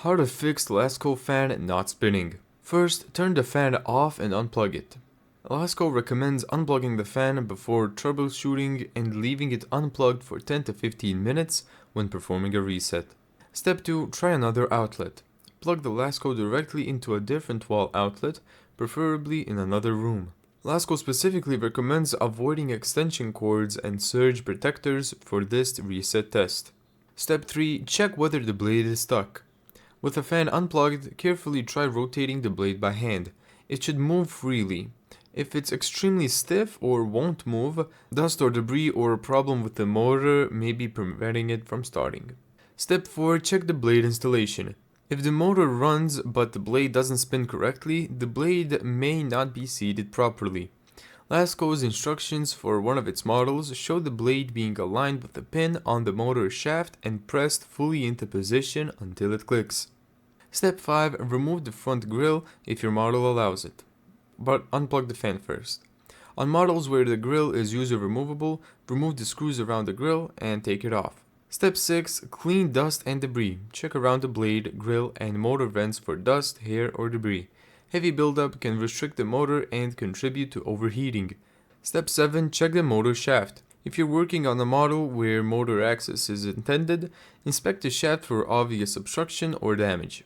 How to fix Lasko fan not spinning. First, turn the fan off and unplug it. Lasko recommends unplugging the fan before troubleshooting and leaving it unplugged for 10 to 15 minutes when performing a reset. Step 2. Try another outlet. Plug the Lasko directly into a different wall outlet, preferably in another room. Lasko specifically recommends avoiding extension cords and surge protectors for this reset test. Step 3. Check whether the blade is stuck. With the fan unplugged, carefully try rotating the blade by hand. It should move freely. If it's extremely stiff or won't move, dust or debris or a problem with the motor may be preventing it from starting. Step 4. Check the blade installation. If the motor runs but the blade doesn't spin correctly, the blade may not be seated properly. Lasko's instructions for one of its models show the blade being aligned with the pin on the motor shaft and pressed fully into position until it clicks. Step 5. Remove the front grille if your model allows it, but unplug the fan first. On models where the grille is user removable, remove the screws around the grille and take it off. Step 6. Clean dust and debris. Check around the blade, grille, and motor vents for dust, hair, or debris. Heavy buildup can restrict the motor and contribute to overheating. Step 7. Check the motor shaft. If you're working on a model where motor access is intended, inspect the shaft for obvious obstruction or damage.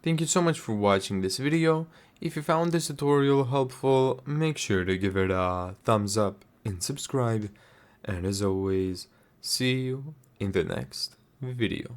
Thank you so much for watching this video. If you found this tutorial helpful, make sure to give it a thumbs up and subscribe. And as always, see you in the next video.